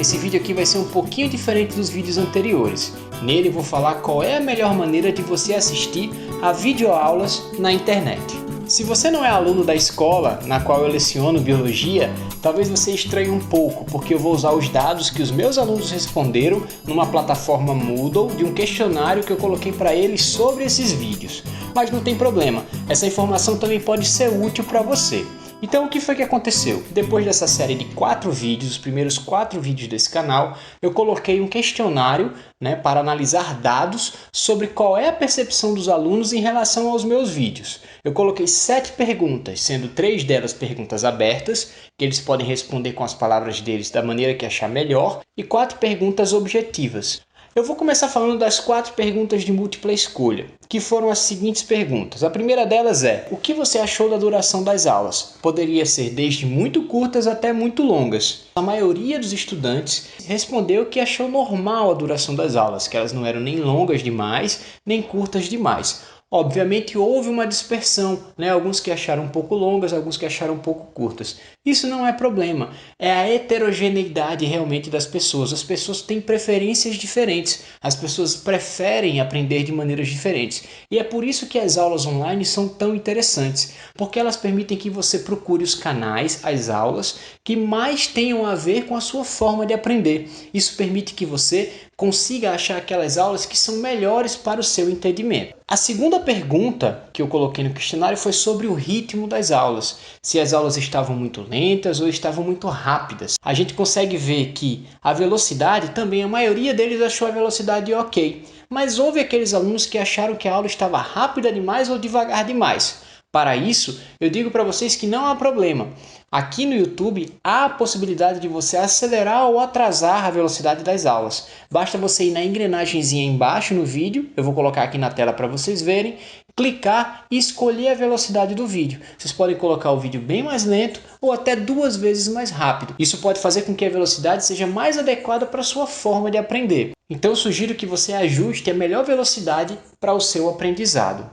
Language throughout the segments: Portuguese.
esse vídeo aqui vai ser um pouquinho diferente dos vídeos anteriores. Nele eu vou falar qual é a melhor maneira de você assistir a videoaulas na internet. Se você não é aluno da escola na qual eu leciono biologia, talvez você estranhe um pouco, porque eu vou usar os dados que os meus alunos responderam numa plataforma Moodle de um questionário que eu coloquei para eles sobre esses vídeos. Mas não tem problema, essa informação também pode ser útil para você. Então o que foi que aconteceu? Depois dessa série de 4 vídeos, os primeiros 4 vídeos desse canal, eu coloquei um questionário, para analisar dados sobre qual é a percepção dos alunos em relação aos meus vídeos. Eu coloquei 7 perguntas, sendo 3 delas perguntas abertas, que eles podem responder com as palavras deles da maneira que achar melhor, e 4 perguntas objetivas. Eu vou começar falando das 4 perguntas de múltipla escolha, que foram as seguintes perguntas. A primeira delas é: o que você achou da duração das aulas? Poderia ser desde muito curtas até muito longas. A maioria dos estudantes respondeu que achou normal a duração das aulas, que elas não eram nem longas demais, nem curtas demais. Obviamente houve uma dispersão, alguns que acharam um pouco longas, alguns que acharam um pouco curtas. Isso não é problema, é a heterogeneidade realmente das pessoas. As pessoas têm preferências diferentes, as pessoas preferem aprender de maneiras diferentes. E é por isso que as aulas online são tão interessantes, porque elas permitem que você procure os canais, as aulas, que mais tenham a ver com a sua forma de aprender. Isso permite que você consiga achar aquelas aulas que são melhores para o seu entendimento. A segunda pergunta que eu coloquei no questionário foi sobre o ritmo das aulas. Se as aulas estavam muito lentas ou estavam muito rápidas. A gente consegue ver que a velocidade também, a maioria deles achou a velocidade ok. Mas houve aqueles alunos que acharam que a aula estava rápida demais ou devagar demais. Para isso, eu digo para vocês que não há problema. Aqui no YouTube há a possibilidade de você acelerar ou atrasar a velocidade das aulas. Basta você ir na engrenagemzinha embaixo no vídeo, eu vou colocar aqui na tela para vocês verem, clicar e escolher a velocidade do vídeo. Vocês podem colocar o vídeo bem mais lento ou até 2 vezes mais rápido. Isso pode fazer com que a velocidade seja mais adequada para a sua forma de aprender. Então eu sugiro que você ajuste a melhor velocidade para o seu aprendizado.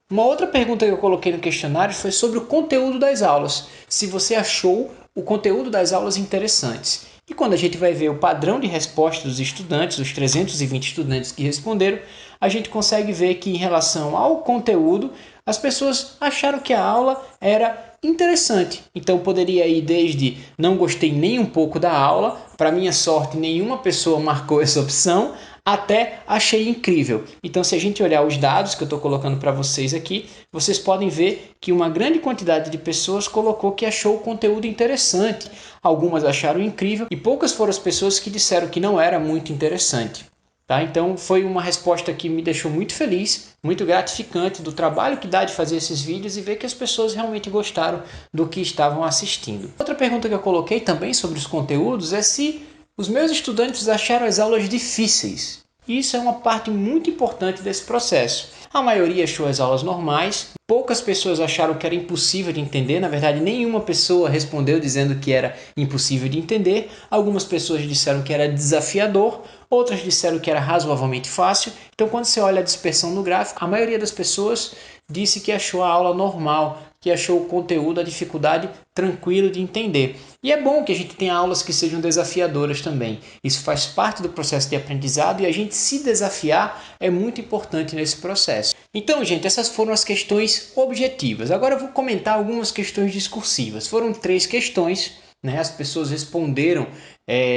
Uma outra pergunta que eu coloquei no questionário foi sobre o conteúdo das aulas. Se você achou o conteúdo das aulas interessantes. E quando a gente vai ver o padrão de resposta dos estudantes, os 320 estudantes que responderam, a gente consegue ver que em relação ao conteúdo, as pessoas acharam que a aula era interessante. Então poderia ir desde não gostei nem um pouco da aula, para minha sorte nenhuma pessoa marcou essa opção, até achei incrível. Então se a gente olhar os dados que eu estou colocando para vocês aqui, vocês podem ver que uma grande quantidade de pessoas colocou que achou o conteúdo interessante. Algumas acharam incrível e poucas foram as pessoas que disseram que não era muito interessante. Então foi uma resposta que me deixou muito feliz, muito gratificante do trabalho que dá de fazer esses vídeos e ver que as pessoas realmente gostaram do que estavam assistindo. Outra pergunta que eu coloquei também sobre os conteúdos é se os meus estudantes acharam as aulas difíceis. Isso é uma parte muito importante desse processo. A maioria achou as aulas normais, poucas pessoas acharam que era impossível de entender, na verdade nenhuma pessoa respondeu dizendo que era impossível de entender, algumas pessoas disseram que era desafiador, outras disseram que era razoavelmente fácil. Então quando você olha a dispersão no gráfico, a maioria das pessoas disse que achou a aula normal, que achou o conteúdo, a dificuldade tranquilo de entender. E é bom que a gente tenha aulas que sejam desafiadoras também. Isso faz parte do processo de aprendizado e a gente se desafiar é muito importante nesse processo. Então, gente, essas foram as questões objetivas. Agora eu vou comentar algumas questões discursivas. Foram 3 questões, as pessoas responderam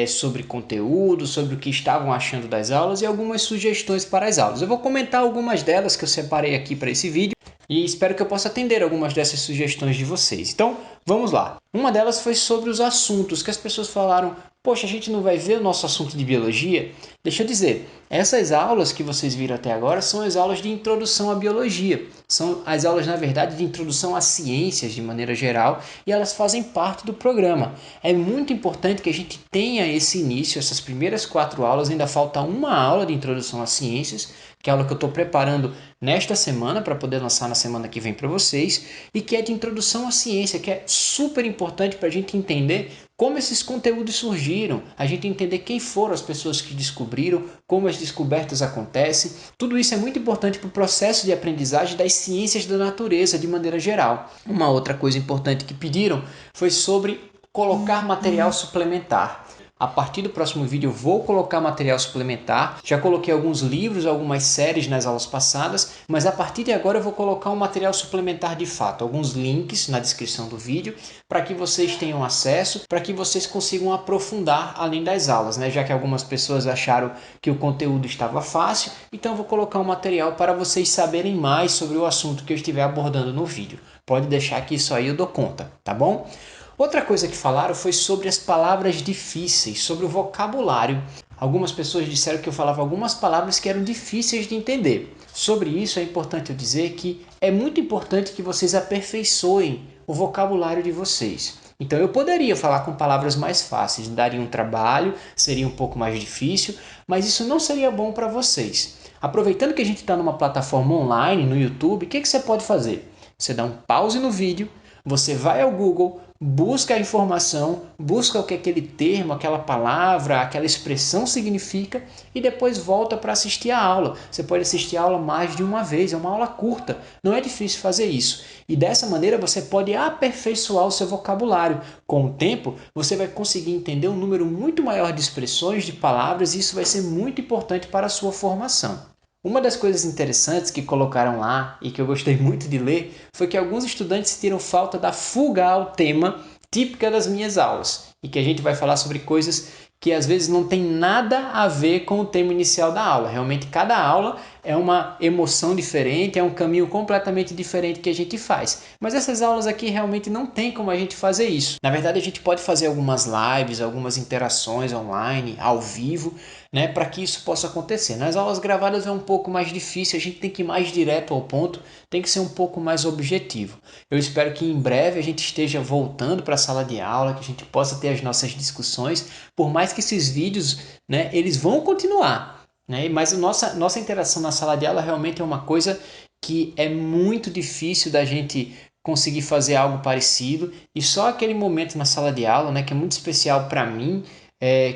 sobre conteúdo, sobre o que estavam achando das aulas e algumas sugestões para as aulas. Eu vou comentar algumas delas que eu separei aqui para esse vídeo e espero que eu possa atender algumas dessas sugestões de vocês. Então, vamos lá. Uma delas foi sobre os assuntos, que as pessoas falaram: poxa, a gente não vai ver o nosso assunto de biologia? Deixa eu dizer, essas aulas que vocês viram até agora são as aulas de introdução à biologia. São as aulas, na verdade, de introdução às ciências de maneira geral e elas fazem parte do programa. É muito importante que a gente tenha esse início, essas primeiras 4 aulas, ainda falta uma aula de introdução às ciências, que é a aula que eu estou preparando nesta semana para poder lançar na semana que vem para vocês, e que é de introdução à ciência, que é super importante para a gente entender como esses conteúdos surgiram, a gente entender quem foram as pessoas que descobriram, como as descobertas acontecem. Tudo isso é muito importante para o processo de aprendizagem das ciências da natureza de maneira geral. Uma outra coisa importante que pediram foi sobre colocar material suplementar. A partir do próximo vídeo eu vou colocar material suplementar. Já coloquei alguns livros, algumas séries nas aulas passadas, mas a partir de agora eu vou colocar um material suplementar de fato, alguns links na descrição do vídeo, para que vocês tenham acesso, para que vocês consigam aprofundar além das aulas, né? Já que algumas pessoas acharam que o conteúdo estava fácil, então eu vou colocar um material para vocês saberem mais sobre o assunto que eu estiver abordando no vídeo. Pode deixar que isso aí eu dou conta, tá bom? Outra coisa que falaram foi sobre as palavras difíceis, sobre o vocabulário. Algumas pessoas disseram que eu falava algumas palavras que eram difíceis de entender. Sobre isso é importante eu dizer que é muito importante que vocês aperfeiçoem o vocabulário de vocês. Então eu poderia falar com palavras mais fáceis, daria um trabalho, seria um pouco mais difícil, mas isso não seria bom para vocês. Aproveitando que a gente está numa plataforma online, no YouTube, o que você pode fazer? Você dá um pause no vídeo, você vai ao Google, busca a informação, busca o que aquele termo, aquela palavra, aquela expressão significa e depois volta para assistir a aula. Você pode assistir a aula mais de uma vez, é uma aula curta, não é difícil fazer isso. E dessa maneira você pode aperfeiçoar o seu vocabulário. Com o tempo, você vai conseguir entender um número muito maior de expressões, de palavras, e isso vai ser muito importante para a sua formação. Uma das coisas interessantes que colocaram lá e que eu gostei muito de ler foi que alguns estudantes sentiram falta da fuga ao tema típica das minhas aulas e que a gente vai falar sobre coisas que às vezes não tem nada a ver com o tema inicial da aula. Realmente cada aula é uma emoção diferente, é um caminho completamente diferente que a gente faz. Mas essas aulas aqui realmente não tem como a gente fazer isso. Na verdade a gente pode fazer algumas lives, algumas interações online, ao vivo, né, para que isso possa acontecer. Nas aulas gravadas é um pouco mais difícil, a gente tem que ir mais direto ao ponto, tem que ser um pouco mais objetivo. Eu espero que em breve a gente esteja voltando para a sala de aula, que a gente possa ter as nossas discussões, por mais que esses vídeos, né, eles vão continuar, né, mas a nossa interação na sala de aula realmente é uma coisa que é muito difícil da gente conseguir fazer algo parecido, e só aquele momento na sala de aula, né, que é muito especial para mim,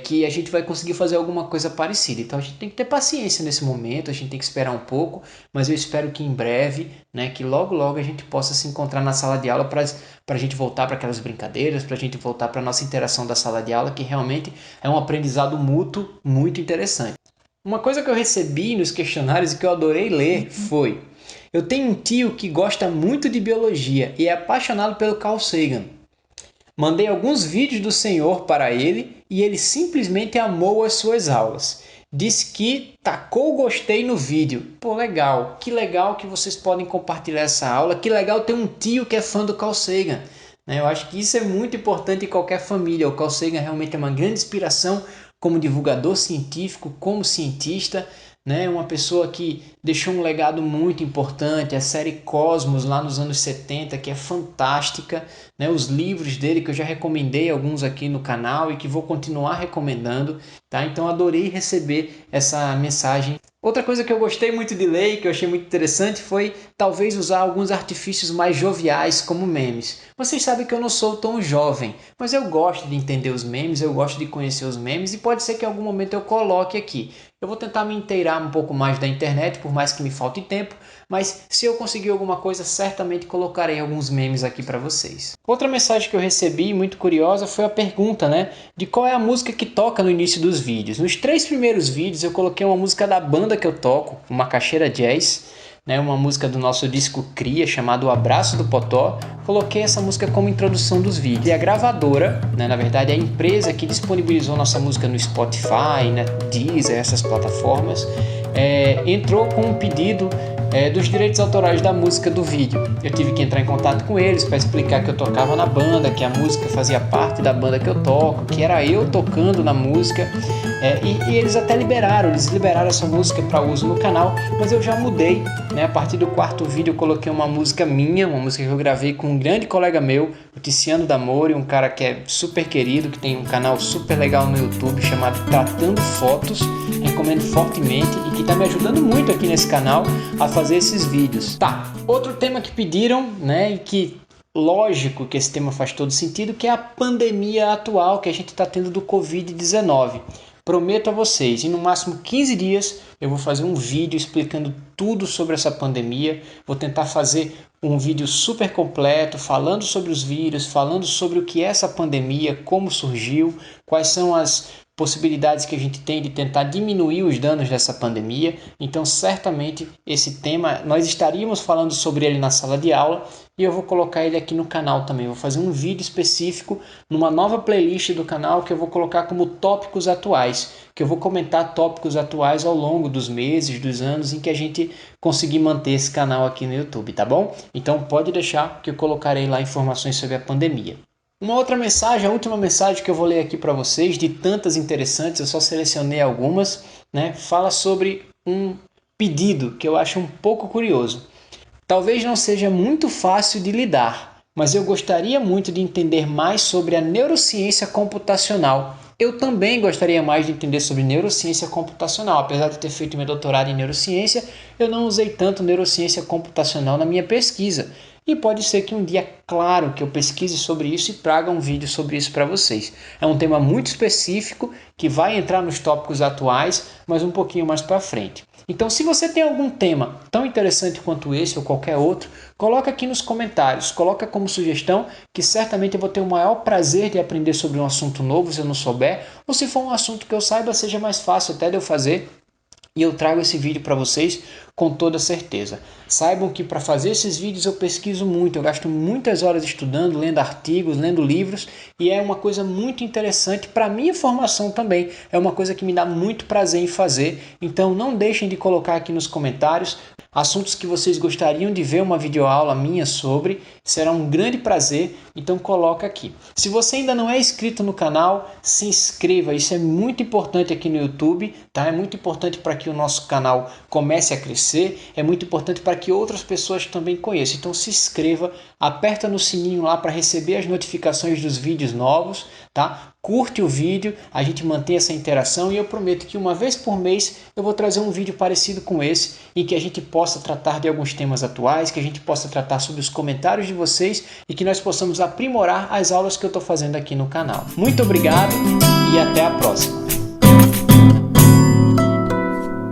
que a gente vai conseguir fazer alguma coisa parecida. Então a gente tem que ter paciência nesse momento, a gente tem que esperar um pouco, mas eu espero que em breve, né, que logo a gente possa se encontrar na sala de aula para a gente voltar para aquelas brincadeiras, para a gente voltar para a nossa interação da sala de aula, que realmente é um aprendizado mútuo muito interessante. Uma coisa que eu recebi nos questionários e que eu adorei ler foi: eu tenho um tio que gosta muito de biologia e é apaixonado pelo Carl Sagan. Mandei alguns vídeos do senhor para ele e ele simplesmente amou as suas aulas. Disse que tacou gostei no vídeo. Pô, legal. Que legal que vocês podem compartilhar essa aula. Que legal ter um tio que é fã do Carl Sagan. Eu acho que isso é muito importante em qualquer família. O Carl Sagan realmente é uma grande inspiração como divulgador científico, como cientista, né? Uma pessoa que deixou um legado muito importante, a série Cosmos lá nos anos 70, que é fantástica, né? Os livros dele que eu já recomendei alguns aqui no canal e que vou continuar recomendando, tá? Então adorei receber essa mensagem. Outra coisa que eu gostei muito de ler e que eu achei muito interessante foi talvez usar alguns artifícios mais joviais como memes. Vocês sabem que eu não sou tão jovem, mas eu gosto de entender os memes, eu gosto de conhecer os memes e pode ser que em algum momento eu coloque aqui. Eu vou tentar me inteirar um pouco mais da internet, por mais que me falte tempo, mas se eu conseguir alguma coisa, certamente colocarei alguns memes aqui para vocês. Outra mensagem que eu recebi, muito curiosa, foi a pergunta, né, de qual é a música que toca no início dos vídeos. Nos 3 primeiros vídeos eu coloquei uma música da banda que eu toco, uma Macaxeira Jazz, né, uma música do nosso disco Cria, chamado O Abraço do Potó. Coloquei essa música como introdução dos vídeos. E a gravadora, né, na verdade a empresa que disponibilizou nossa música no Spotify, né, Deezer, essas plataformas, entrou com um pedido dos direitos autorais da música do vídeo. Eu tive que entrar em contato com eles para explicar que eu tocava na banda, que a música fazia parte da banda que eu toco, que era eu tocando na música, e eles até liberaram essa música para uso no canal, mas eu já mudei, né? A partir do 4º vídeo eu coloquei uma música minha, uma música que eu gravei com um grande colega meu, o Tiziano D'Amore, um cara que é super querido, que tem um canal super legal no YouTube chamado Tratando Fotos, recomendo fortemente e que está me ajudando muito aqui nesse canal a fazer esses vídeos. Tá, outro tema que pediram, né, e que lógico que esse tema faz todo sentido, que é a pandemia atual que a gente está tendo do Covid-19. prometo a vocês, em no máximo 15 dias eu vou fazer um vídeo explicando tudo sobre essa pandemia. Vou tentar fazer um vídeo super completo, falando sobre os vírus, falando sobre o que é essa pandemia, como surgiu, quais são as possibilidades que a gente tem de tentar diminuir os danos dessa pandemia. Então, certamente, esse tema, nós estaríamos falando sobre ele na sala de aula e eu vou colocar ele aqui no canal também. Vou fazer um vídeo específico numa nova playlist do canal que eu vou colocar como tópicos atuais, que eu vou comentar tópicos atuais ao longo dos meses, dos anos em que a gente conseguir manter esse canal aqui no YouTube, tá bom? Então, pode deixar que eu colocarei lá informações sobre a pandemia. Uma outra mensagem, a última mensagem que eu vou ler aqui para vocês, de tantas interessantes, eu só selecionei algumas, né? Fala sobre um pedido que eu acho um pouco curioso. Talvez não seja muito fácil de lidar, mas eu gostaria muito de entender mais sobre a neurociência computacional. Eu também gostaria mais de entender sobre neurociência computacional. Apesar de ter feito meu doutorado em neurociência, eu não usei tanto neurociência computacional na minha pesquisa. E pode ser que um dia, claro, que eu pesquise sobre isso e traga um vídeo sobre isso para vocês. É um tema muito específico que vai entrar nos tópicos atuais, mas um pouquinho mais para frente. Então, se você tem algum tema tão interessante quanto esse ou qualquer outro, coloca aqui nos comentários, coloca como sugestão, que certamente eu vou ter o maior prazer de aprender sobre um assunto novo se eu não souber, ou se for um assunto que eu saiba, seja mais fácil até de eu fazer. E eu trago esse vídeo para vocês com toda certeza. Saibam que para fazer esses vídeos eu pesquiso muito, eu gasto muitas horas estudando, lendo artigos, lendo livros, e é uma coisa muito interessante para minha formação também. É uma coisa que me dá muito prazer em fazer, então não deixem de colocar aqui nos comentários assuntos que vocês gostariam de ver uma videoaula minha sobre. Será um grande prazer, então coloca aqui. Se você ainda não é inscrito no canal, se inscreva, isso é muito importante aqui no YouTube, tá? É muito importante para que o nosso canal comece a crescer, é muito importante para que outras pessoas também conheçam. Então se inscreva, aperta no sininho lá para receber as notificações dos vídeos novos, tá? Curte o vídeo, a gente mantém essa interação e eu prometo que uma vez por mês eu vou trazer um vídeo parecido com esse, em que a gente possa tratar de alguns temas atuais, que a gente possa tratar sobre os comentários de vocês e que nós possamos aprimorar as aulas que eu estou fazendo aqui no canal. Muito obrigado e até a próxima!